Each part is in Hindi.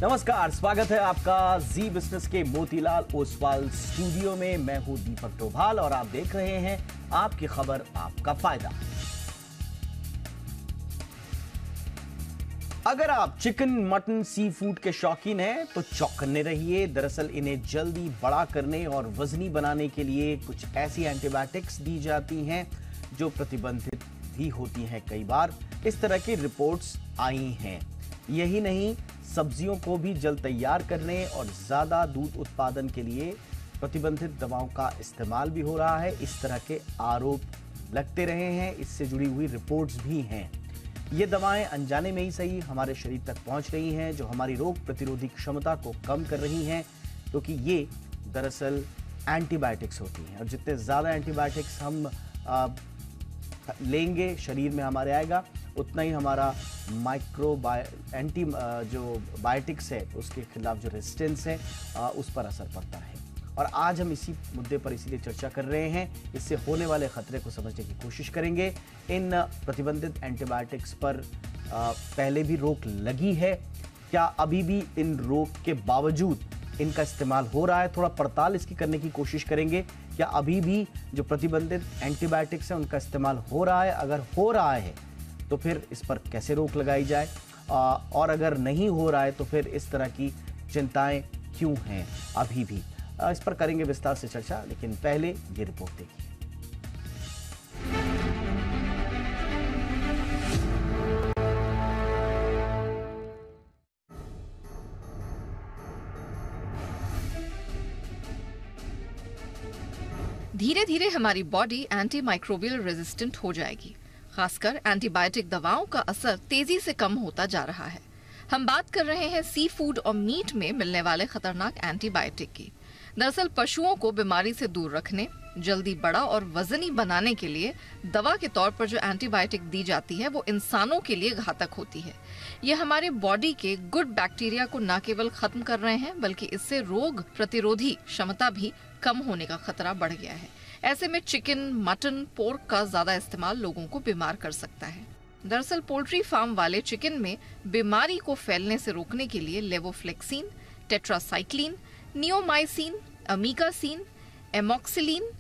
नमस्कार, स्वागत है आपका जी बिजनेस के मोतीलाल ओसवाल स्टूडियो में। मैं हूं दीपक डोभाल और आप देख रहे हैं आपकी खबर आपका फायदा। अगर आप चिकन, मटन, सी फूड के शौकीन हैं तो चौकन्ने रहिए। दरअसल इन्हें जल्दी बड़ा करने और वजनी बनाने के लिए कुछ ऐसी एंटीबायोटिक्स दी जाती हैं जो प्रतिबंधित भी होती हैं। कई बार इस तरह की रिपोर्ट्स आई हैं। यही नहीं, सब्जियों को भी जल्द तैयार करने और ज्यादा दूध उत्पादन के लिए प्रतिबंधित दवाओं का इस्तेमाल भी हो रहा है। इस तरह के आरोप लगते रहे हैं, इससे जुड़ी हुई रिपोर्ट्स भी हैं। ये दवाएं अनजाने में ही सही हमारे शरीर तक पहुंच रही हैं, जो हमारी रोग प्रतिरोधी क्षमता को कम कर रही हैं, क्योंकि ये दरअसल एंटीबायोटिक्स होती हैं और जितने ज्यादा एंटीबायोटिक्स हम लेंगे, शरीर में हमारे आएगा, उतना ही हमारा जो बायोटिक्स है उसके खिलाफ जो रेजिस्टेंस है उस पर असर पड़ता है। और आज हम इसी मुद्दे पर इसीलिए चर्चा कर रहे हैं। इससे होने वाले खतरे को समझने की कोशिश करेंगे। इन प्रतिबंधित एंटीबायोटिक्स पर पहले भी रोक लगी है, क्या अभी भी इन रोक के बावजूद इनका इस्तेमाल हो रहा है? थोड़ा पड़ताल इसकी करने की कोशिश करेंगे। क्या अभी भी जो प्रतिबंधित एंटीबायोटिक्स हैं उनका इस्तेमाल हो रहा है? अगर हो रहा है तो फिर इस पर कैसे रोक लगाई जाए, और अगर नहीं हो रहा है तो फिर इस तरह की चिंताएं क्यों हैं अभी भी? इस पर करेंगे विस्तार से चर्चा, लेकिन पहले ये रिपोर्ट देखिए। धीरे धीरे हमारी बॉडी एंटी माइक्रोबियल रेजिस्टेंट हो जाएगी। खासकर एंटीबायोटिक दवाओं का असर तेजी से कम होता जा रहा है। हम बात कर रहे हैं सी फूड और मीट में मिलने वाले खतरनाक एंटीबायोटिक की। दरअसल पशुओं को बीमारी से दूर रखने, जल्दी बड़ा और वजनी बनाने के लिए दवा के तौर पर जो एंटीबायोटिक दी जाती है वो इंसानों के लिए घातक होती है। ये हमारे बॉडी के गुड बैक्टीरिया को न केवल खत्म कर रहे हैं, बल्कि इससे रोग प्रतिरोधी क्षमता भी कम होने का खतरा बढ़ गया है। ऐसे में चिकन, मटन, पोर्क का ज्यादा इस्तेमाल लोगों को बीमार कर सकता है। दरअसल पोल्ट्री फार्म वाले चिकन में बीमारी को फैलने से रोकने के लिए लेवोफ्लेक्सिन, टेट्रासाइक्लिन, नियोमाइसिन, अमीकासिन, एमॉक्सिलिन,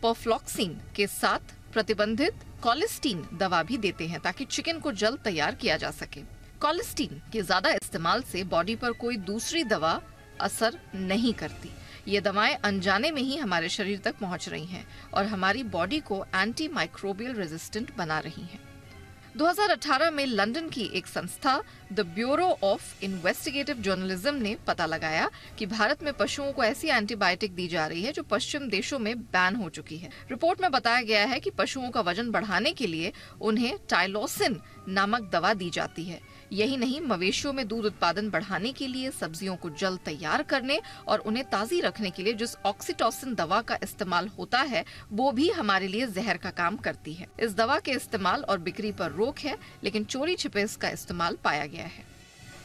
परफ्लॉक्सिन के साथ प्रतिबंधित कोलिस्टीन दवा भी देते हैं ताकि चिकन को जल्द तैयार किया जा सके। कोलिस्टीन के ज्यादा इस्तेमाल से बॉडी पर कोई दूसरी दवा असर नहीं करती। ये दवाएं अनजाने में ही हमारे शरीर तक पहुंच रही हैं और हमारी बॉडी को एंटी माइक्रोबियल रेजिस्टेंट बना रही हैं। 2018 में लंदन की एक संस्था the bureau of investigative journalism ने पता लगाया कि भारत में पशुओं को ऐसी एंटीबायोटिक दी जा रही है जो पश्चिम देशों में बैन हो चुकी है। रिपोर्ट में बताया गया है कि पशुओं का वजन बढ़ाने के लिए उन्हें टाइलोसिन नामक दवा दी जाती है। यही नहीं, मवेशियों में दूध उत्पादन बढ़ाने के लिए, सब्जियों को जल्द तैयार करने और उन्हें ताजी रखने के लिए जिस ऑक्सीटोसिन दवा का इस्तेमाल होता है वो भी हमारे लिए जहर का काम करती है। इस दवा के इस्तेमाल और बिक्री पर रोक है, लेकिन चोरी छिपे इसका इस्तेमाल पाया गया है।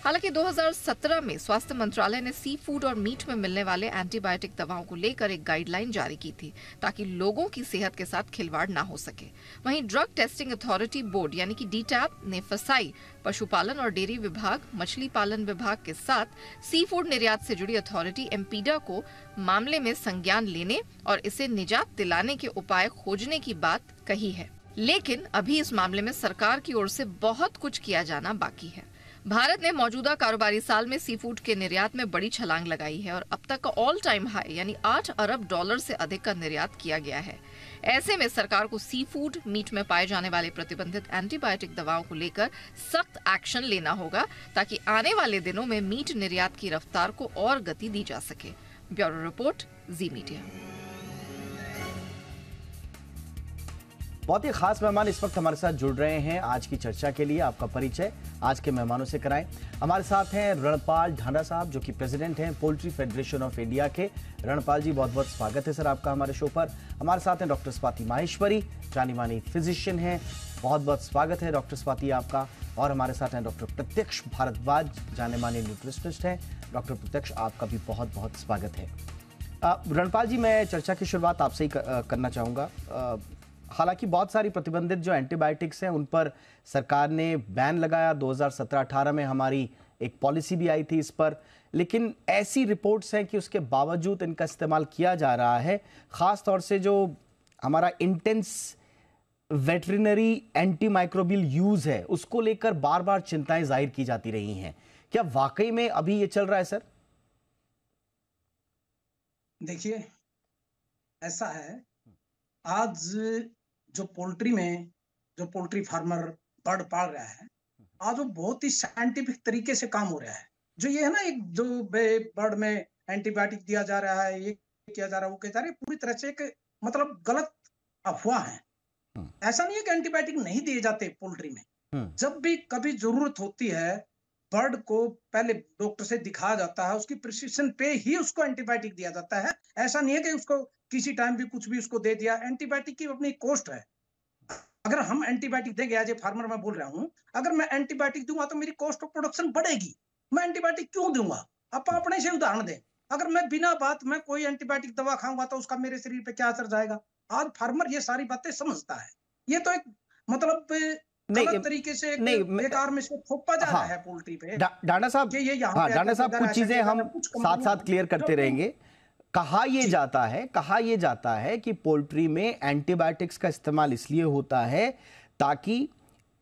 हालांकि 2017 में स्वास्थ्य मंत्रालय ने सी फूड और मीट में मिलने वाले एंटीबायोटिक दवाओं को लेकर एक गाइडलाइन जारी की थी ताकि लोगों की सेहत के साथ खिलवाड़ ना हो सके। वहीं ड्रग टेस्टिंग अथॉरिटी बोर्ड यानी कि डीटैप ने फसाई पशुपालन और डेयरी विभाग, मछली पालन विभाग के साथ सी फूड निर्यात से जुड़ी अथॉरिटी एम्पीडा को मामले में संज्ञान लेने और इसे निजात दिलाने के उपाय खोजने की बात कही है। लेकिन अभी इस मामले में सरकार की ओर से बहुत कुछ किया जाना बाकी है। भारत ने मौजूदा कारोबारी साल में सी फूड के निर्यात में बड़ी छलांग लगाई है और अब तक का ऑल टाइम हाई यानी 8 अरब डॉलर से अधिक का निर्यात किया गया है। ऐसे में सरकार को सी फूड, मीट में पाए जाने वाले प्रतिबंधित एंटीबायोटिक दवाओं को लेकर सख्त एक्शन लेना होगा ताकि आने वाले दिनों में मीट निर्यात की रफ्तार को और गति दी जा सके। ब्यूरो रिपोर्ट, जी मीडिया। बहुत ही खास मेहमान इस वक्त हमारे साथ जुड़ रहे हैं आज की चर्चा के लिए। आपका परिचय आज के मेहमानों से कराएं। हमारे साथ हैं रणपाल ढांडा साहब, जो कि प्रेसिडेंट हैं पोल्ट्री फेडरेशन ऑफ इंडिया के। रणपाल जी, बहुत बहुत स्वागत है सर आपका हमारे शो पर। हमारे साथ हैं डॉक्टर स्वाति माहेश्वरी, जानी मानी फिजिशियन हैं, बहुत बहुत स्वागत है डॉक्टर स्वाति आपका। और हमारे साथ हैं डॉक्टर प्रत्यक्ष भारद्वाज, जाने माने न्यूट्रिशनिस्ट हैं। डॉक्टर प्रत्यक्ष, आपका भी बहुत बहुत स्वागत है। रणपाल जी, मैं चर्चा की शुरुआत आपसे ही करना चाहूँगा। हालांकि बहुत सारी प्रतिबंधित जो एंटीबायोटिक्स हैं उन पर सरकार ने बैन लगाया। 2017-18 में हमारी एक पॉलिसी भी आई थी इस पर, लेकिन ऐसी रिपोर्ट्स हैं कि उसके बावजूद इनका इस्तेमाल किया जा रहा है। ख़ास तौर से जो हमारा intense veterinary anti microbial use है, उसको लेकर बार बार चिंताएं जाहिर की जाती रही हैं। क्या वाकई में अभी ये चल रहा है सर? देखिए, ऐसा है, आज जो पोल्ट्री में जो पोल्ट्री फार्मर बर्ड पाल रहा है, आज वो बहुत ही साइंटिफिक तरीके से काम हो रहा है। जो ये है ना, एक जो बर्ड में एंटीबायोटिक दिया जा रहा है, ये किया जा रहा है, वो किया जा रहा है, पूरी तरह से एक मतलब गलत अफवाह है। ऐसा नहीं है कि एंटीबायोटिक नहीं दिए जाते पोल्ट्री में। जब भी कभी जरूरत होती है, बर्ड को पहले डॉक्टर से दिखाया जाता है, उसकी प्रिस्क्रिप्शन पे ही उसको एंटीबायोटिक दिया जाता है। ऐसा नहीं है कि उसको किसी टाइम भी कुछ भी उसको दे दिया। एंटीबायोटिक की अपनी कॉस्ट है। अगर हम एंटीबायोटिक देंगे, एज ए फार्मर मैं बोल रहा हूं, अगर मैं एंटीबायोटिक दूंगा तो मेरी कॉस्ट ऑफ प्रोडक्शन बढ़ेगी। मैं एंटीबायोटिक क्यों दूंगा? आप अपने से उदाहरण दें। अगर मैं बिना बात में कोई एंटीबायोटिक दवा खाऊंगा तो उसका मेरे शरीर पे क्या असर जाएगा? आज फार्मर ये सारी बातें समझता है। ये तो एक मतलब गलत तरीके से बेकार में से थोपा जा रहा है पोल्ट्री पे। डांडा साहब, डांडा साहब, कुछ चीजें हम साथ साथ क्लियर करते रहेंगे। कहा यह जाता है कि पोल्ट्री में एंटीबायोटिक्स का इस्तेमाल इसलिए होता है ताकि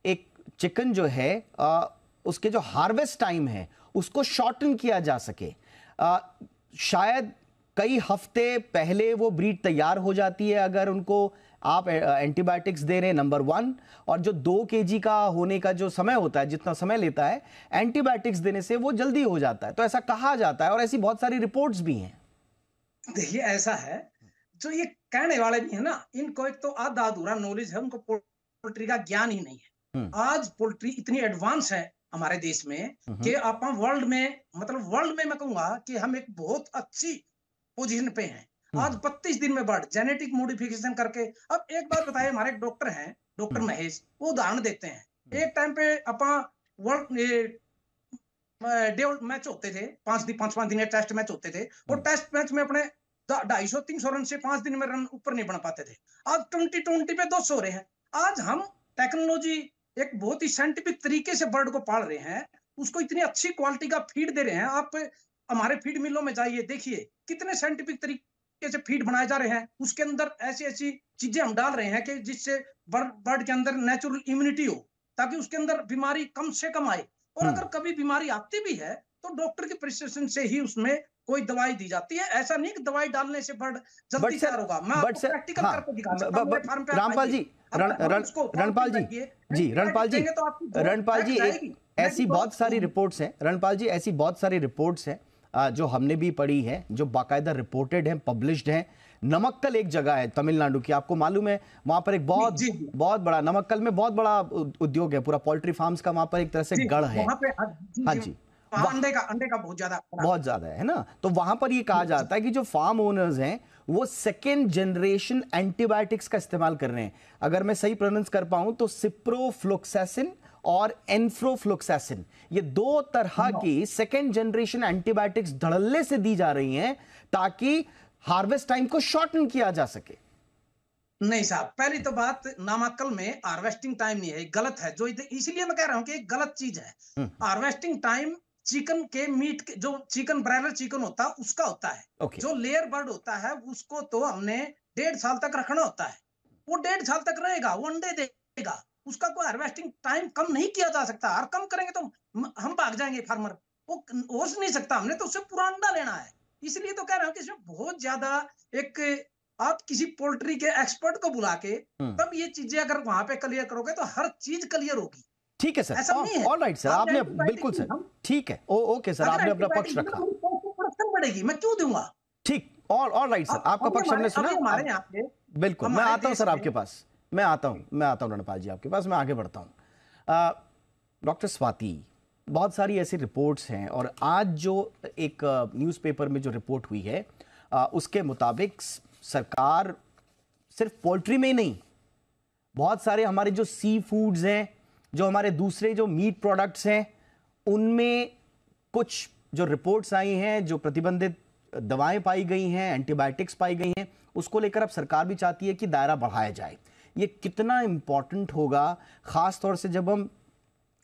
एक चिकन जो है उसके जो हार्वेस्ट टाइम है उसको शॉर्टन किया जा सके। शायद कई हफ्ते पहले वो ब्रीड तैयार हो जाती है अगर उनको आप एंटीबायोटिक्स दे रहे हैं, नंबर 1। और जो 2 kg का होने का जो समय होता है, जितना समय लेता है, एंटीबायोटिक्स देने से वो जल्दी हो जाता है। तो ऐसा कहा जाता है और ऐसी बहुत सारी रिपोर्ट्स भी हैं। देखिए, ऐसा है, जो ये कहने वाले भी है ना, इनको एक तो आधा अधूरा नॉलेज है, उनको पोल्ट्री का ज्ञान ही नहीं है। आज पोल्ट्री इतनी एडवांस है हमारे देश में कि आप वर्ल्ड में, मतलब वर्ल्ड में मैं कहूंगा कि हम एक बहुत अच्छी पोजीशन पे हैं। आज 32 दिन में बर्ड जेनेटिक मॉडिफिकेशन करके। अब एक बात बताइए, हमारे एक डॉक्टर हैं, डॉक्टर महेश, वो उदाहरण देते हैं। एक टाइम पे अपा वर्ल्ड मैच होते थे, 5-5 दिन टेस्ट मैच होते थे, और टेस्ट मैच में अपने 250-300 रन से 5 दिन में रन ऊपर नहीं बना पाते थे। आज 2020 पे 200 हो रहे हैं। आज हम टेक्नोलॉजी एक बहुत ही साइंटिफिक तरीके से बर्ड को पाल रहे हैं, उसको इतनी अच्छी क्वालिटी का फीड दे रहे हैं। आप हमारे फीड मिलों में जाइए, देखिए कितने साइंटिफिक तरीके से फीड बनाए जा रहे हैं। उसके अंदर ऐसी ऐसी चीजें हम डाल रहे हैं कि जिससे बर्ड के अंदर नेचुरल इम्यूनिटी हो, ताकि उसके अंदर बीमारी कम से कम आए। और अगर कभी बीमारी आती भी है तो डॉक्टर की प्रिस्क्रिप्शन से ही उसमें कोई दवाई दी जाती है। ऐसा नहीं कि दवाई डालने से बर्ड जल्दी तैयार होगा। मैं आपको प्रैक्टिकल करके दिखा सकता हूं। फार्म पे रणपाल जी, रणपाल जी, ऐसी बहुत सारी रिपोर्ट्स हैं, रणपाल जी, ऐसी बहुत सारी रिपोर्ट्स हैं जो हमने भी पढ़ी है, जो बाकायदा रिपोर्टेड हैं, पब्लिश्ड हैं। नमक्कल एक जगह है तमिलनाडु की, आपको मालूम है, वहां पर एक बहुत बड़ा, नमक्कल में बहुत बड़ा उद्योग है, पूरा पोल्ट्री फार्म्स का वहां पर एक तरह से गढ़ है। हाँ जी, अंडे का बहुत ज्यादा है ना। तो वहां पर ये कहा जाता है कि जो फार्म ओनर्स हैं वो सेकेंड जनरेशन एंटीबायोटिक्स का इस्तेमाल कर रहे हैं। अगर मैं सही प्रोनाउंस कर पाऊं तो सिप्रोफ्लोक्सासिन और एन्फ्रोफ्लोक्सासिन, ये 2 तरह की सेकेंड जनरेशन एंटीबायोटिक्स धड़ल्ले से दी जा रही हैं ताकि हार्वेस्ट टाइम को शॉर्टन किया जा सके। नहीं साहब, पहली तो बात, नामाकल में हार्वेस्टिंग टाइम नहीं है, गलत है। जो इसलिए मैं कह रहा हूं कि एक गलत चीज है। हार्वेस्टिंग टाइम चिकन के मीट के, जो चिकन ब्रायलर चिकन होता है उसका होता है। जो लेयर बर्ड होता है उसको तो हमने 1.5 साल तक रखना होता है। वो 1.5 साल तक रहेगा, वो अंडे देगा। उसका कोई हार्वेस्टिंग टाइम कम नहीं किया जा सकता। और कम करेंगे तो हम भाग जाएंगे फार्मर, वो हो नहीं सकता। हमने तो उससे पूरा अंडा लेना है। इसलिए तो कह रहा हूं कि इसमें बहुत ज्यादा एक, आप किसी पोल्ट्री के एक्सपर्ट को बुला के तब ये चीजें अगर वहां पे क्लियर करोगे तो हर चीज क्लियर होगी। ठीक है सर, ऑलराइट सर, आपने बिल्कुल सर, ठीक है, ओके सर, आपने अपना पक्ष रखा। प्रोडक्शन बढ़ेगी, मैं क्यों दूंगा? ठीक, ऑलराइट सर, आपका पक्ष हमने सुना। हमारे यहाँ पे बिल्कुल, मैं आता हूं सर आपके पास, मैं आता हूं रणपाल जी आपके पास, मैं आगे बढ़ता हूं। डॉक्टर स्वाति, बहुत सारी ऐसी रिपोर्ट्स हैं और आज जो एक न्यूज़पेपर में जो रिपोर्ट हुई है उसके मुताबिक सरकार सिर्फ पोल्ट्री में ही नहीं, बहुत सारे हमारे जो सी फूड्स हैं, जो हमारे दूसरे जो मीट प्रोडक्ट्स हैं, उनमें कुछ जो रिपोर्ट्स आई हैं, जो प्रतिबंधित दवाएं पाई गई हैं, एंटीबायोटिक्स पाई गई हैं, उसको लेकर अब सरकार भी चाहती है कि दायरा बढ़ाया जाए। ये कितना इंपॉर्टेंट होगा, खास तौर से जब हम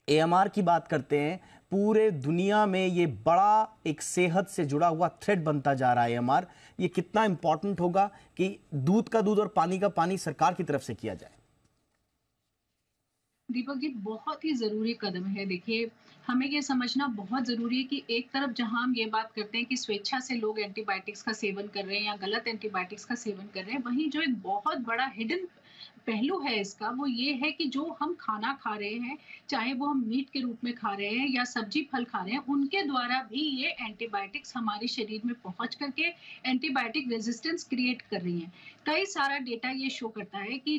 AMR की बात करते हैं, पूरे दुनिया में ये बड़ा एक सेहत से जुड़ा हुआ थ्रेड बनता जा रहा है AMR। ये कितना इंपॉर्टेंट होगा कि दूध का दूध और पानी का पानी सरकार की तरफ से किया जाए? दीपक जी, बहुत ही ज़रूरी कदम है। देखिए, हमें ये समझना बहुत ज़रूरी है कि एक तरफ जहाँ हम ये बात करते हैं कि स्वेच्छा से लोग एंटीबायोटिक्स का सेवन कर रहे हैं या गलत एंटीबायोटिक्स का सेवन कर रहे हैं, वहीं जो एक बहुत बड़ा हिडन पहलू है इसका, वो ये है कि जो हम खाना खा रहे हैं, चाहे वो हम मीट के रूप में खा रहे हैं या सब्जी फल खा रहे हैं, उनके द्वारा भी ये एंटीबायोटिक्स हमारे शरीर में पहुंच करके एंटीबायोटिक रेजिस्टेंस क्रिएट कर रही हैं। कई सारा डेटा ये शो करता है कि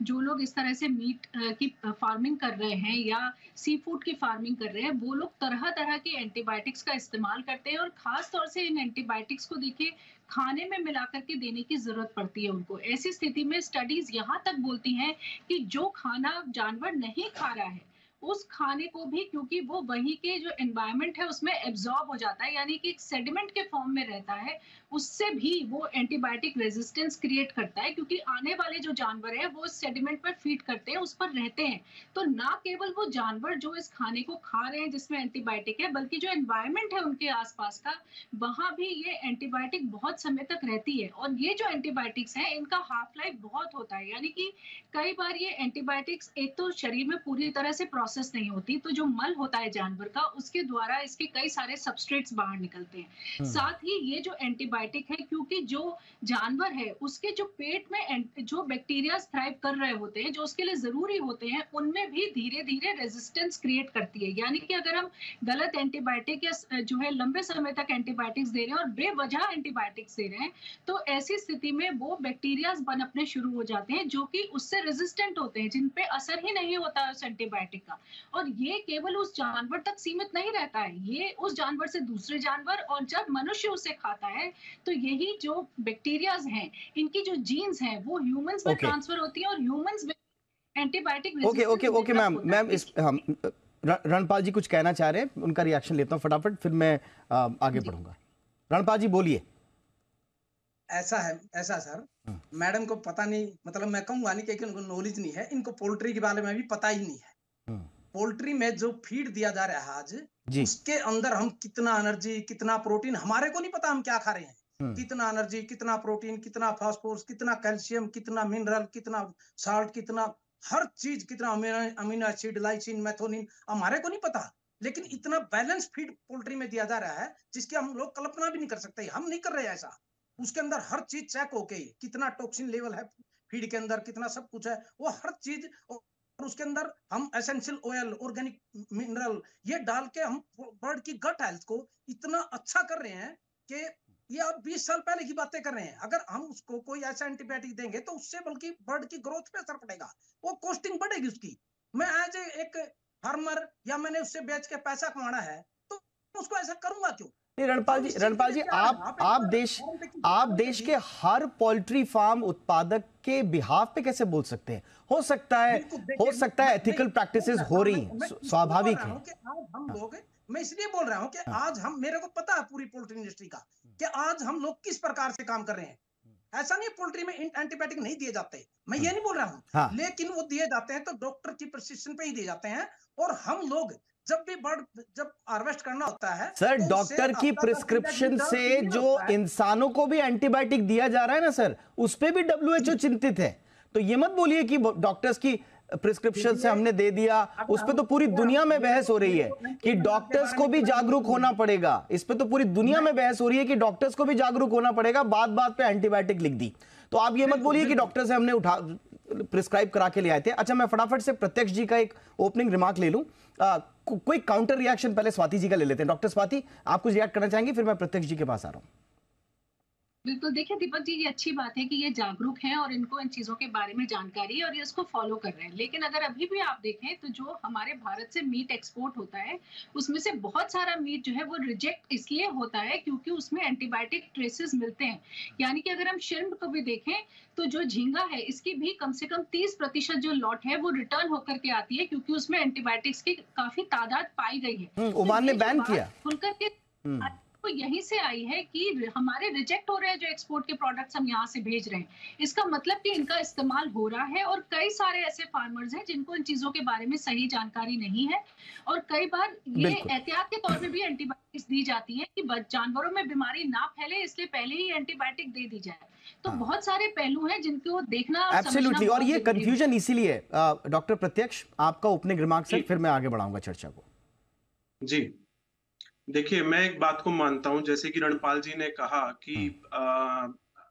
जो लोग इस तरह से मीट की फार्मिंग कर रहे हैं या सी फूड की फार्मिंग कर रहे हैं, वो लोग तरह तरह के एंटीबायोटिक्स का इस्तेमाल करते हैं और खास तौर से इन एंटीबायोटिक्स को देखिए खाने में मिला करके देने की जरूरत पड़ती है उनको। ऐसी स्थिति में स्टडीज यहाँ तक बोलती हैं कि जो खाना जानवर नहीं खा रहा है, उस खाने को भी, क्योंकि वो वही के जो एनवायरनमेंट है उसमें एब्जॉर्ब हो जाता है, यानी कि सेडिमेंट के फॉर्म में रहता है, उससे भी वो एंटीबायोटिक रेजिस्टेंस क्रिएट करता है, क्योंकि आने वाले जो जानवर हैं वो सेडिमेंट पर फीड करते हैं, उस पर रहते हैं। तो ना केवल वो जानवर जो इस खाने को खा रहे हैं जिसमें एंटीबायोटिक है, बल्कि जो एनवायरनमेंट है उनके आसपास का, वहां भी ये एंटीबायोटिक बहुत समय तक रहती है। और ये जो एंटीबायोटिक्स हैं, इनका हाफ लाइफ बहुत होता है, यानी कि कई बार ये एंटीबायोटिक्स एक तो शरीर में पूरी तरह से प्रोसेस नहीं होती, तो जो मल होता है जानवर का, उसके द्वारा इसके कई सारे सबस्ट्रेट्स बाहर निकलते हैं। साथ ही ये जो एंटीबायोटिक है, क्योंकि जो जानवर है उसके जो पेट में जो बैक्टीरिया थ्राइव कर रहे होते हैं, जो उसके लिए जरूरी होते हैं, उनमें भी धीरे धीरे रेजिस्टेंस क्रिएट करती है। यानी कि अगर हम गलत एंटीबायोटिक या जो है लंबे समय तक एंटीबायोटिक्स दे रहे हैं और बेवजह एंटीबायोटिक्स दे रहे हैं, तो ऐसी स्थिति में वो बैक्टीरिया पनपने शुरू हो जाते हैं जो कि उससे रेजिस्टेंट होते हैं, जिन पे असर ही नहीं होता है उस एंटीबायोटिक का। और ये केवल उस जानवर तक सीमित नहीं रहता है, ये उस जानवर से दूसरे जानवर, और जब मनुष्य उसे खाता है तो यही जो बैक्टीरियाज हैं, इनकी जो जीन्स हैं, वो ह्यूमंस में ट्रांसफर होती है और ह्यूमंस में एंटीबायोटिक रेजिस्टेंस। ओके मैम इस हम रणपाल जी कुछ कहना चाह रहे हैं, उनका रिएक्शन लेता हूं फटाफट, फिर मैं आगे बढ़ूंगा। रणपाल जी बोलिए। ऐसा सर, मैडम को पता नहीं, मतलब मैं कहूंगा नहीं कि उनको नॉलेज नहीं है, इनको पोल्ट्री के बारे में भी पता ही नहीं है। पोल्ट्री में जो फीड दिया जा रहा है आज, उसके अंदर हम कितना एनर्जी, कितना प्रोटीन, हमारे को नहीं पता हम क्या खा रहे हैं। कितना एनर्जी, कितना प्रोटीन, कितना फास्फोरस, कितना कैल्शियम, कितना मिनरल, कितना साल्ट, कितना हर चीज, कितना अमीनो एसिड, लाइसिन, मेथोनिन, हमारे को नहीं पता। लेकिन इतना बैलेंस फीड पोल्ट्री में दिया जा रहा है जिसकी हम लोग कल्पना भी नहीं कर सकते। हम नहीं कर रहे ऐसा। उसके अंदर हर चीज चेक होके, कितना टॉक्सिन लेवल है फीड के अंदर, कितना सब कुछ है, वो हर चीज, और उसके अंदर हम एसेंशियल ऑयल, ऑर्गेनिक मिनरल, ये डाल के हम बर्ड की गट हेल्थ को इतना अच्छा कर रहे हैं कि ये अब 20 साल पहले की बातें कर रहे हैं। अगर हम उसको कोई ऐसा एंटीबायोटिक देंगे तो उससे बल्कि बर्ड की ग्रोथ पे असर पड़ेगा, वो कॉस्टिंग बढ़ेगी उसकी। मैं एज एक फार्मर, या मैंने उससे बेच के पैसा कमाना है, तो उसको ऐसा करूंगा क्यों? रणपाल जी आप देश के हर पोल्ट्री फार्म उत्पादक के बिहाफ पे कैसे बोल सकते हैं? हो सकता है एथिकल प्रैक्टिसेस हो रही हैं, स्वाभाविक है। आज हम लोग, मैं इसलिए बोल रहा हूं कि आज हम, मेरे को पता है पूरी पोल्ट्री इंडस्ट्री का, कि आज हम लोग किस प्रकार से काम कर रहे हैं। ऐसा नहीं पोल्ट्री में एंटीबायोटिक नहीं दिए जाते, मैं ये नहीं बोल रहा हूँ, लेकिन वो दिए जाते हैं तो डॉक्टर की प्रिस्क्रिप्शन पे ही दिए जाते हैं। और हम लोग जब हार्वेस्ट करना होता है सर, तो डॉक्टर की प्रिस्क्रिप्शन से जो इंसानों को भी एंटीबायोटिक दिया जा रहा है ना सर, उस पे भी WHO चिंतित है। तो ये मत बोलिए कि डॉक्टर्स की प्रिस्क्रिप्शन से हमने दे दिया, उस पे तो पूरी दुनिया में बहस हो रही है कि डॉक्टर्स को भी जागरूक होना पड़ेगा। इस पे तो पूरी दुनिया में बहस हो रही है कि डॉक्टर्स को भी जागरूक होना पड़ेगा। बात पे एंटीबायोटिक लिख दी, तो आप ये मत बोलिए कि डॉक्टर से हमने प्रिस्क्राइब करा के ले आए थे। अच्छा, मैं फटाफट से प्रत्यक्ष जी का एक ओपनिंग रिमार्क ले लूं। कोई काउंटर रिएक्शन पहले स्वाति जी का ले लेते हैं। डॉक्टर स्वाति, आप कुछ रिएक्ट करना चाहेंगे, फिर मैं प्रत्यक्ष जी के पास आ रहा हूं। बिल्कुल, देखिए दीपक जी, ये अच्छी बात है कि ये जागरूक हैं और इनको इन चीज़ों के बारे में जानकारी है और ये इसको फॉलो कर रहे हैं। लेकिन अगर अभी भी आप देखें तो जो हमारे भारत से मीट एक्सपोर्ट होता है, उसमें से बहुत सारा मीट जो है वो रिजेक्ट इसलिए होता है क्योंकि उसमें एंटीबायोटिक ट्रेसेस मिलते हैं। यानी कि अगर हम श्रिम्प को भी देखें तो जो झींगा है, इसकी भी कम से कम 30% जो लॉट है वो रिटर्न होकर के आती है, क्योंकि उसमें एंटीबायोटिक्स की काफी तादाद पाई गई है। ओमान ने बैन किया खुलकर के तो यहीं से आई है कि हमारे रिजेक्ट हो रहे हैं जो एक्सपोर्ट के प्रोडक्ट्स हम यहाँ से भेज रहे हैं। इसका मतलब कि इनका इस्तेमाल हो रहा है और कई सारे ऐसे फार्मर्स हैं जिनको इन चीजों के बारे में सही जानकारी नहीं है और कई बार ये एहतियात के तौर पे भी एंटीबायोटिक्स दी जाती है कि जानवरों में बीमारी ना फैले, इसलिए पहले ही एंटीबायोटिक दे दी जाए। तो बहुत सारे पहलू हैं जिनको देखना और एब्सोल्युटली, और ये कंफ्यूजन इसीलिए डॉक्टर प्रत्यक्ष आपका ओपनिंग रिमार्क्स है, फिर मैं आगे बढ़ाऊंगा चर्चा को। जी देखिए, मैं एक बात को मानता हूं, जैसे कि रणपाल जी ने कहा कि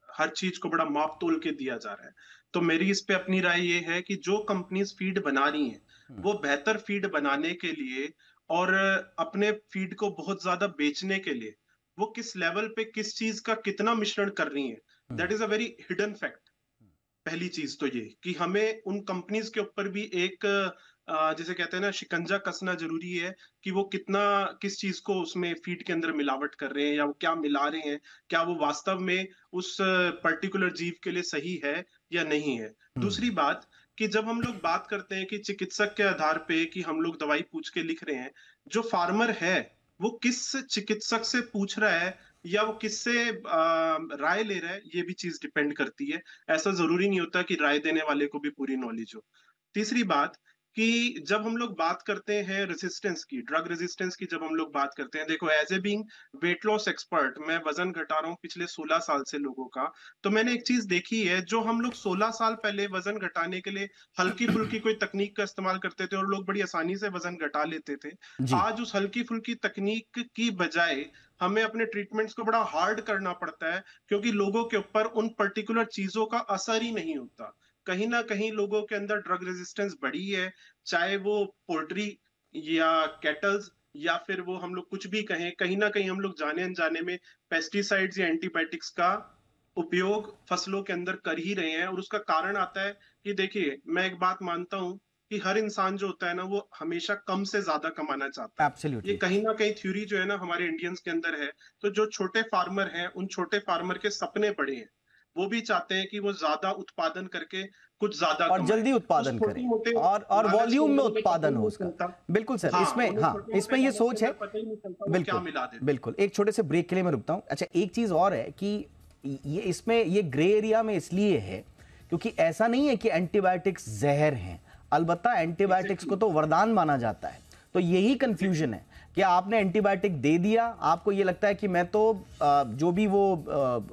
हर चीज को बड़ा माप तोल के दिया जा रहा है, तो मेरी इस पे अपनी राय ये है कि जो कंपनीज फीड बना रही हैं वो बेहतर फीड बनाने के लिए और अपने फीड को बहुत ज्यादा बेचने के लिए वो किस लेवल पे किस चीज का कितना मिश्रण कर रही है, that is a very hidden fact. पहली चीज तो ये कि हमें उन कंपनीज के ऊपर भी एक जैसे कहते हैं ना, शिकंजा कसना जरूरी है कि वो कितना किस चीज को उसमें फीड के अंदर मिलावट कर रहे हैं या वो क्या मिला रहे हैं, क्या वो वास्तव में उस पर्टिकुलर जीव के लिए सही है या नहीं है। दूसरी बात कि जब हम लोग बात करते हैं कि चिकित्सक के आधार पे कि हम लोग दवाई पूछ के लिख रहे हैं, जो फार्मर है वो किस चिकित्सक से पूछ रहा है या वो किससे राय ले रहा है, ये भी चीज डिपेंड करती है। ऐसा जरूरी नहीं होता कि राय देने वाले को भी पूरी नॉलेज हो। तीसरी बात कि जब हम लोग बात करते हैं रेजिस्टेंस की, ड्रग रेजिस्टेंस की, जब हम लोग बात करते हैं, देखो as a being weight loss expert, मैं वजन घटा रहा हूँ पिछले 16 साल से लोगों का, तो मैंने एक चीज देखी है, जो हम लोग 16 साल पहले वजन घटाने के लिए हल्की फुल्की कोई तकनीक का इस्तेमाल करते थे और लोग बड़ी आसानी से वजन घटा लेते थे, आज उस हल्की फुल्की तकनीक की बजाय हमें अपने ट्रीटमेंट्स को बड़ा हार्ड करना पड़ता है, क्योंकि लोगों के ऊपर उन पर्टिकुलर चीजों का असर ही नहीं होता। कहीं ना कहीं लोगों के अंदर ड्रग रेजिस्टेंस बढ़ी है, चाहे वो पोल्ट्री या कैटल्स या फिर वो हम लोग कुछ भी कहें, कहीं ना कहीं हम लोग जाने अनजाने में पेस्टिसाइड्स या एंटीबायोटिक्स का उपयोग फसलों के अंदर कर ही रहे हैं। और उसका कारण आता है कि देखिए, मैं एक बात मानता हूं कि हर इंसान जो होता है ना, वो हमेशा कम से ज्यादा कमाना चाहता है। Absolutely. ये कहीं ना कहीं थ्योरी जो है ना हमारे इंडियंस के अंदर है। तो जो छोटे फार्मर हैं, उन छोटे फार्मर के सपने बड़े हैं, वो भी चाहते हैं कि वो ज्यादा उत्पादन करके कुछ ज्यादा और जल्दी उत्पादन करें और वॉल्यूम में उत्पादन हो उसका। बिल्कुल सर, इसमें ये सोच है। बिल्कुल, एक छोटे से ब्रेक के लिए मैं रुकता हूं। अच्छा, एक चीज और है कि ये इसमें ये ग्रे एरिया में इसलिए है क्योंकि ऐसा नहीं है कि एंटीबायोटिक्स जहर हैं। अलबत्ता एंटीबायोटिक्स को तो वरदान माना जाता है। तो यही कंफ्यूजन है कि आपने एंटीबायोटिक दे दिया, आपको ये लगता है कि मैं तो जो भी वो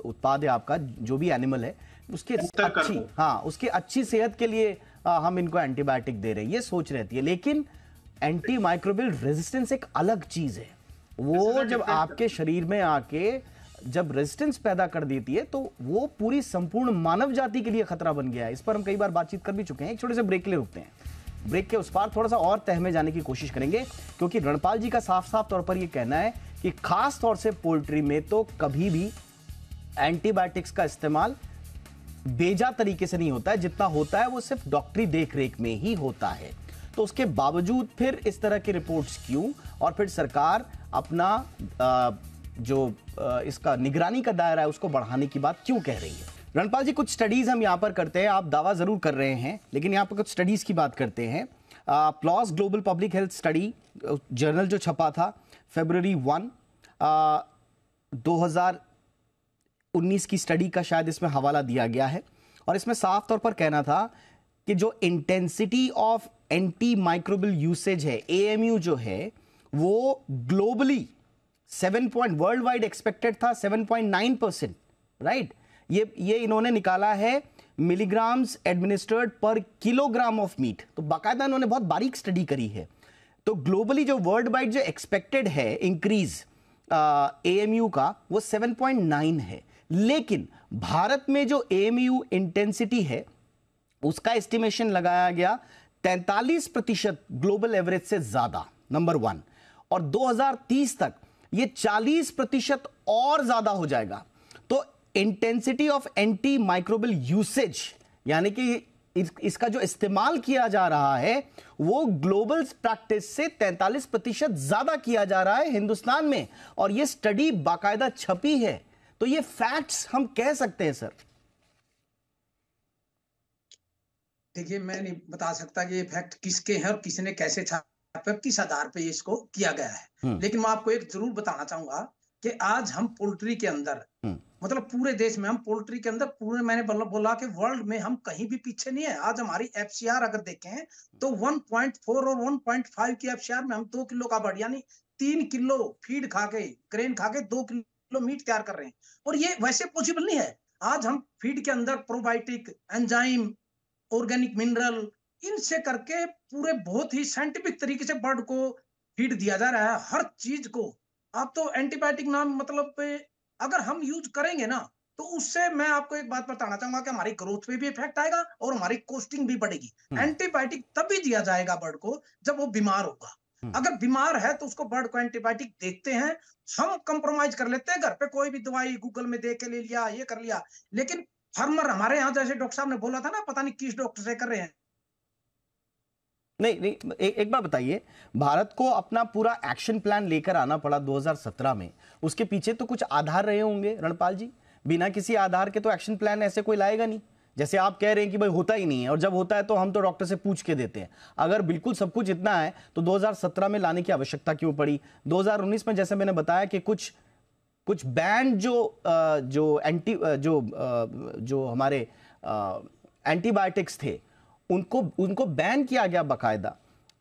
उत्पाद है आपका, जो भी एनिमल है, उसके उसकी अच्छी सेहत के लिए हम इनको एंटीबायोटिक दे रहे हैं, ये सोच रहती है। लेकिन एंटी माइक्रोबियल रेजिस्टेंस एक अलग चीज है। वो जब आपके शरीर में आके जब रेजिस्टेंस पैदा कर देती है तो वो पूरी संपूर्ण मानव जाति के लिए खतरा बन गया है। इस पर हम कई बार बातचीत कर भी चुके हैं। एक छोटे से ब्रेक के लिए रुकते हैं। ब्रेक के उस पार थोड़ा सा और तह में जाने की कोशिश करेंगे, क्योंकि रणपाल जी का साफ साफ तौर पर यह कहना है कि खास तौर से पोल्ट्री में तो कभी भी एंटीबायोटिक्स का इस्तेमाल बेजा तरीके से नहीं होता है। जितना होता है वो सिर्फ डॉक्टरी देखरेख में ही होता है। तो उसके बावजूद फिर इस तरह की रिपोर्ट्स क्यों, और फिर सरकार अपना इसका निगरानी का दायरा है उसको बढ़ाने की बात क्यों कह रही है। रणपाल जी, कुछ स्टडीज हम यहां पर करते हैं, आप दावा जरूर कर रहे हैं, लेकिन यहां पर कुछ स्टडीज की बात करते हैं। PLOS global public health study journal जो छपा था फरवरी 1 2019 की स्टडी का शायद इसमें हवाला दिया गया है, और इसमें साफ तौर पर कहना था कि जो intensity of anti microbial usage है, AMU जो है, वो ग्लोबली 7 वर्ल्ड वाइड एक्सपेक्टेड था 7.9%, राइट। ये इन्होंने निकाला है मिलीग्राम्स एडमिनिस्टर्ड पर किलोग्राम ऑफ मीट। तो बाकायदा इन्होंने बहुत बारीक स्टडी करी है। तो ग्लोबली जो वर्ल्ड वाइड जो एक्सपेक्टेड है इंक्रीज AMU का, वो 7.9 है। लेकिन भारत में जो AMU इंटेंसिटी है उसका एस्टिमेशन लगाया गया 43% ग्लोबल एवरेज से ज्यादा, नंबर 1। और 2030 तक ये 40% और ज्यादा हो जाएगा। तो intensity of anti microbial usage, यानी कि इसका जो इस्तेमाल किया जा रहा है वो ग्लोबल प्रैक्टिस से 43% ज्यादा किया जा रहा है हिंदुस्तान में, और ये स्टडी बाकायदा छपी है। तो ये फैक्ट्स हम कह सकते हैं सर। देखिए, मैं नहीं बता सकता कि ये फैक्ट किसके हैं और किसने कैसे छापे, किस आधार पे इसको किया गया है, लेकिन मैं आपको एक जरूर बताना चाहूंगा कि आज हम पोल्ट्री के अंदर मतलब पूरे देश में हम पोल्ट्री के अंदर पूरे मैंने बोला कि वर्ल्ड में हम कहीं भी पीछे नहीं है। आज हमारी एफसीआर अगर देखें तो 1.4 और 1.5 की एफसीआर में हम 2 किलो का बढ़ यानी 3 किलो फीड खा के ग्रेन खा के 2 किलो मीट तैयार कर रहे हैं। और ये वैसे पॉसिबल नहीं है। आज हम फीड के अंदर प्रोबायोटिक, एंजाइम, ऑर्गेनिक मिनरल इनसे करके पूरे बहुत ही साइंटिफिक तरीके से बर्ड को फीड दिया जा रहा है हर चीज को। आप तो एंटीबायोटिक नाम मतलब अगर हम यूज करेंगे ना तो उससे मैं आपको एक बात बताना चाहूंगा कि हमारी ग्रोथ पे भी इफेक्ट आएगा और हमारी कॉस्टिंग भी बढ़ेगी। एंटीबायोटिक तभी दिया जाएगा बर्ड को जब वो बीमार होगा। अगर बीमार है तो उसको बर्ड को एंटीबायोटिक देते हैं, हम कंप्रोमाइज कर लेते हैं, घर पे कोई भी दवाई गूगल में देख के ले लिया, ये कर लिया। लेकिन फार्मर हमारे यहाँ जैसे डॉक्टर साहब ने बोला था ना, पता नहीं किस डॉक्टर से कर रहे हैं। नहीं, एक बात बताइए, भारत को अपना पूरा एक्शन प्लान लेकर आना पड़ा 2017 में, उसके पीछे तो कुछ आधार रहे होंगे रणपाल जी। बिना किसी आधार के तो एक्शन प्लान ऐसे कोई लाएगा नहीं। जैसे आप कह रहे हैं कि भाई होता ही नहीं है, और जब होता है तो हम तो डॉक्टर से पूछ के देते हैं। अगर बिल्कुल सब कुछ इतना है तो 2017 में लाने की आवश्यकता क्यों पड़ी? 2019 में जैसे मैंने बताया कि कुछ बैंड जो हमारे एंटीबायोटिक्स थे उनको बैन किया गया बाकायदा।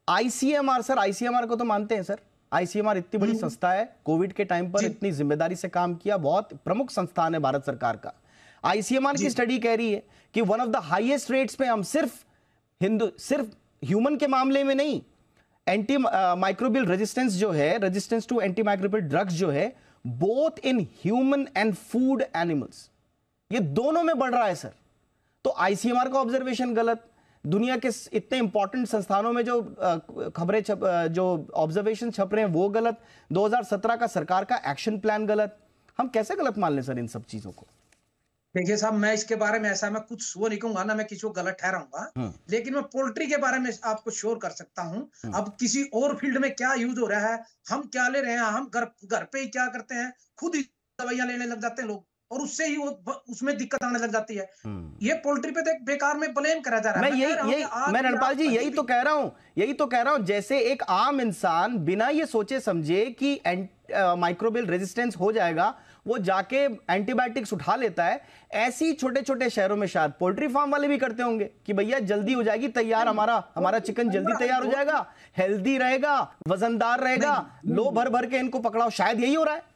आईसीएमआर, सर आईसीएमआर को तो मानते हैं सर, आईसीएमआर इतनी बड़ी संस्था है, कोविड के टाइम पर इतनी जिम्मेदारी से काम किया, बहुत प्रमुख संस्थान है भारत सरकार का। आईसीएमआर की स्टडी कह रही है कि one of the highest rates पे हम सिर्फ ह्यूमन के मामले में नहीं, एंटी माइक्रोबियल रेजिस्टेंस जो है, resistance to anti microbial drugs जो है, both in human and food animals, ये दोनों में बढ़ रहा है सर। तो आईसीएमआर का ऑब्जर्वेशन गलत, दुनिया के इतने इंपॉर्टेंट संस्थानों में जो खबरें जो ऑब्जर्वेशन छप रहे हैं वो गलत, 2017 का सरकार का एक्शन प्लान गलत। हम कैसे गलत मान लें सर इन सब चीजों को? देखिए साहब, मैं इसके बारे में ऐसा मैं कुछ वो नहीं कहूंगा ना, मैं किसी को गलत ठहराऊंगा, लेकिन मैं पोल्ट्री के बारे में आपको श्योर कर सकता हूं। अब किसी और फील्ड में क्या यूज हो रहा है, हम क्या ले रहे हैं, हम घर पे ही क्या करते हैं, खुद ही दवाइयां लेने लग जाते हैं लोग, और उससे ही उसमें दिक्कत आने लग जाती है। ये पोल्ट्री पे बेकार में ब्लेम करा जा रहा है। मैं रणपाल जी यही तो कह रहा हूं, जैसे एक आम इंसान बिना ये सोचे समझे कि माइक्रोबियल रेजिस्टेंस हो जाएगा वो जाके एंटीबायोटिक्स उठा लेता है, ऐसी छोटे छोटे शहरों में शायद पोल्ट्री फार्म वाले भी करते होंगे कि भैया जल्दी हो जाएगी तैयार, हमारा चिकन जल्दी तैयार हो जाएगा, हेल्दी रहेगा, वजनदार रहेगा, लो भर भर के इनको पकड़ाओ। शायद यही हो रहा है।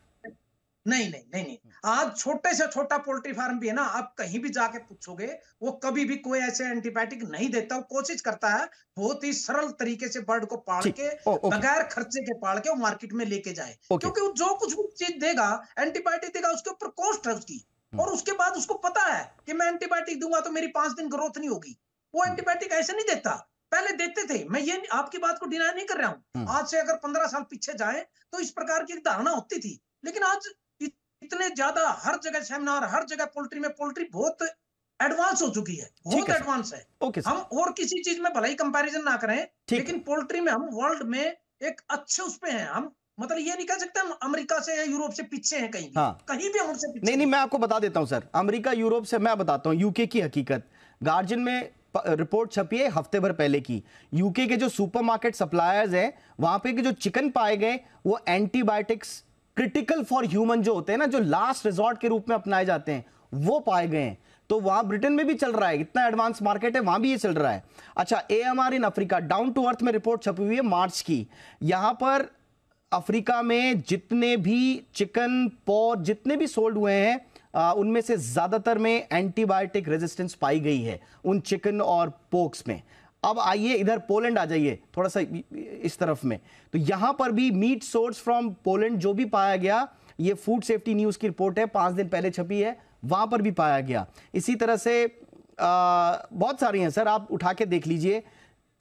नहीं, आज छोटे से छोटा पोल्ट्री फार्म भी है ना, आप कहीं भी जाके पूछोगे वो कभी भी कोई ऐसे एंटीबायोटिक नहीं देता। वो कोशिश करता है बहुत ही सरल तरीके से बर्ड को पाल के, बगैर खर्चे के पाल के वो मार्केट में लेके जाए, क्योंकि वो जो कुछ भी चीज देगा, एंटीबायोटिक देगा, उसके ऊपर कॉस्ट है उसकी, और उसके बाद उसको पता है कि मैं एंटीबायोटिक दूंगा तो मेरी 5 दिन ग्रोथ नहीं होगी। वो एंटीबायोटिक ऐसे नहीं देता, पहले देते थे। मैं ये आपकी बात को डिनाई नहीं कर रहा हूं। आज से अगर 15 साल पीछे जाए तो इस प्रकार की धारणा होती थी, लेकिन आज इतने ज्यादा हर जगह सेमिनार, हर जगह पोल्ट्री बहुत एडवांस हो चुकी है, बहुत एडवांस है। हम और किसी चीज में भले ही कंपैरिजन ना करें, लेकिन पोल्ट्री में हम वर्ल्ड में एक अच्छे उस पे हैं। हम मतलब ये नहीं कह सकते हम अमेरिका से या यूरोप से पीछे हैं कहीं भी। कहीं भी हम उनसे पीछे नहीं, मैं आपको बता देता हूं सर, अमेरिका यूरोप से मैं बताता हूं यूके की हकीकत। गार्जियन में रिपोर्ट छपी है हफ्ते भर पहले की, यूके के जो सुपरमार्केट सप्लायर्स हैं वहां पे के जो चिकन पाए गए वो एंटीबायोटिक्स क्रिटिकल फॉर ह्यूमन जो होते हैं ना, जो लास्ट रिजॉर्ट के रूप में अपनाए जाते हैं, वो पाए गए हैं। तो वहां ब्रिटेन में भी चल रहा है, इतना एडवांस मार्केट है, वहां भी ये चल रहा है। अच्छा, AMR in Africa, down to earth में रिपोर्ट छपी हुई है मार्च की। यहां पर अफ्रीका में जितने भी चिकन पॉर्क जितने भी सोल्ड हुए हैं उनमें से ज्यादातर में एंटीबायोटिक रेजिस्टेंस पाई गई है उन चिकन और पोर्क्स में। अब आइए इधर पोलैंड आ जाइए थोड़ा सा इस तरफ में, तो यहां पर भी मीट सोर्स फ्रॉम पोलैंड जो भी पाया गया, ये फूड सेफ्टी न्यूज की रिपोर्ट है, 5 दिन पहले छपी है, वहां पर भी पाया गया। इसी तरह से बहुत सारी हैं सर, आप उठा के देख लीजिए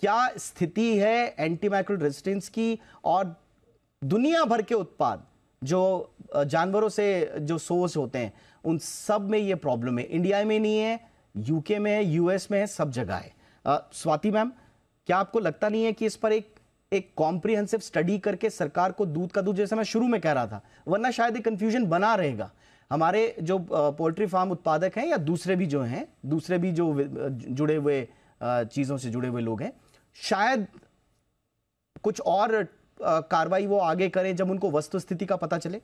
क्या स्थिति है एंटीमाइक्रोबियल रेजिस्टेंस की। और दुनिया भर के उत्पाद जो जानवरों से जो सोर्स होते हैं उन सब में ये प्रॉब्लम है। इंडिया में नहीं है, यूके में है, यूएस में है, सब जगह है। स्वाति मैम, क्या आपको लगता नहीं है कि इस पर एक कॉम्प्रिहेंसिव स्टडी करके सरकार को दूध का दूध, जैसे मैं शुरू में कह रहा था, वरना शायद एक कंफ्यूजन बना रहेगा। हमारे जो पोल्ट्री फार्म उत्पादक हैं या दूसरे भी जो हैं, दूसरे भी जो जुड़े हुए चीजों से जुड़े हुए लोग हैं, शायद कुछ और कार्रवाई वो आगे करें जब उनको वस्तुस्थिति का पता चले।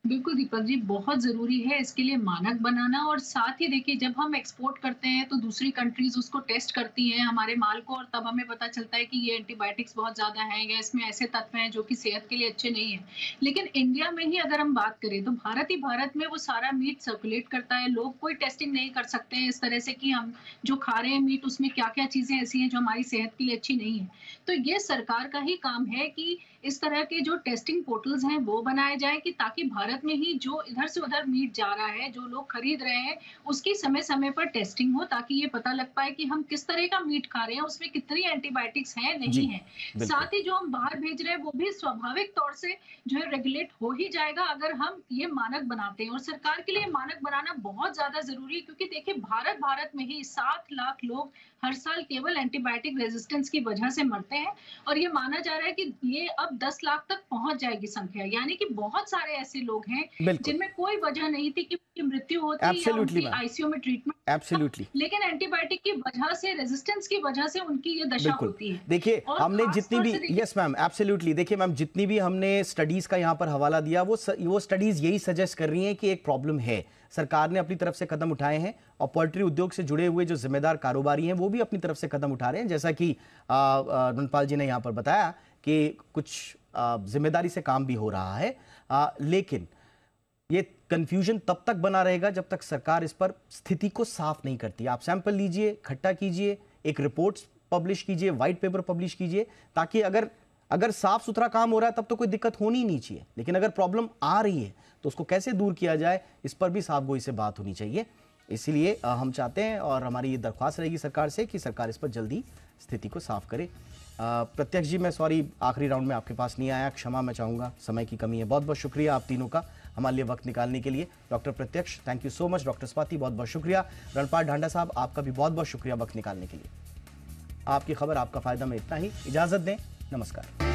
बिल्कुल दीपक जी, बहुत ज़रूरी है इसके लिए मानक बनाना। और साथ ही देखिए, जब हम एक्सपोर्ट करते हैं तो दूसरी कंट्रीज़ उसको टेस्ट करती हैं हमारे माल को, और तब हमें पता चलता है कि ये एंटीबायोटिक्स बहुत ज़्यादा हैं या इसमें ऐसे तत्व हैं जो कि सेहत के लिए अच्छे नहीं हैं। लेकिन इंडिया में ही अगर हम बात करें तो भारत में वो सारा मीट सर्कुलेट करता है। लोग कोई टेस्टिंग नहीं कर सकते हैं इस तरह से कि हम जो खा रहे हैं मीट, उसमें क्या-क्या चीज़ें ऐसी हैं जो हमारी सेहत के लिए अच्छी नहीं है। तो ये सरकार का ही काम है कि इस तरह के जो टेस्टिंग पोर्टल्स हैं वो बनाए जाएँ, कि ताकि भारत में ही जो इधर से उधर मीट जा रहा है, जो लोग खरीद रहे हैं, उसकी समय-समय पर टेस्टिंग हो, ताकि ये पता लग पाए कि हम किस तरह का मीट खा रहे हैं, उसमें कितनी एंटीबायोटिक्स हैं, जी, नहीं है। बिल्कुल। साथ ही जो हम बाहर भेज रहे हैं वो भी स्वाभाविक तौर से जो है रेगुलेट हो ही जाएगा अगर हम ये मानक बनाते हैं। और सरकार के लिए मानक बनाना बहुत ज़्यादा ज़रूरी है, क्योंकि देखिए भारत में ही 7 लाख लोग हर साल केवल एंटीबायोटिक रेजिस्टेंस की वजह से मरते हैं। और ये माना जा रहा है कि ये अब 10 लाख तक पहुंच जाएगी संख्या, यानी कि बहुत सारे ऐसे लोग हैं बिल्कुल। जिनमें कोई वजह नहीं थी कि उनकी मृत्यु होती या एब्सोल्युटली उनकी मैम, आईसीयू में ट्रीटमेंट, एब्सोल्युटली। लेकिन एंटीबायोटिक की वजह से, रेजिस्टेंस की वजह से उनकी ये दशा बिल्कुल। होती है। देखिए, और हमने खास जितनी तौर भी, से देखिए, यस मैम, एब्सोल्युटली। देखिए मैम, जितनी भी हमने स्टडीज का यहाँ पर हवाला दिया, वो स्टडीज यही सजेस्ट कर रही हैं कि एक प्रॉब्लम है। सरकार ने अपनी तरफ से कदम उठाए हैं और पोल्ट्री उद्योग से जुड़े हुए जो जिम्मेदार कारोबारी हैं वो भी अपनी तरफ से कदम उठा रहे हैं, जैसा कि धनपाल जी ने यहाँ पर बताया कि कुछ जिम्मेदारी से काम भी हो रहा है। लेकिन ये कंफ्यूजन तब तक बना रहेगा जब तक सरकार इस पर स्थिति को साफ नहीं करती। आप सैंपल लीजिए, इकट्ठा कीजिए, एक रिपोर्ट पब्लिश कीजिए, व्हाइट पेपर पब्लिश कीजिए, ताकि अगर साफ सुथरा काम हो रहा है तब तो कोई दिक्कत होनी ही नहीं चाहिए। लेकिन अगर प्रॉब्लम आ रही है तो उसको कैसे दूर किया जाए, इस पर भी साफ गोई से बात होनी चाहिए। इसीलिए हम चाहते हैं और हमारी ये दरख्वास्त रहेगी सरकार से कि सरकार इस पर जल्दी स्थिति को साफ करे। प्रत्यक्ष जी, मैं सॉरी आखिरी राउंड में आपके पास नहीं आया, क्षमा मैं चाहूँगा, समय की कमी है। बहुत बहुत शुक्रिया आप तीनों का हमारे लिए वक्त निकालने के लिए। डॉक्टर प्रत्यक्ष, thank you so much. Doctor Swati, बहुत बहुत शुक्रिया। रणपाल ढांडा साहब, आपका भी बहुत बहुत शुक्रिया वक्त निकालने के लिए। आपकी खबर, आपका फायदा में इतना ही। इजाजत दें, नमस्कार।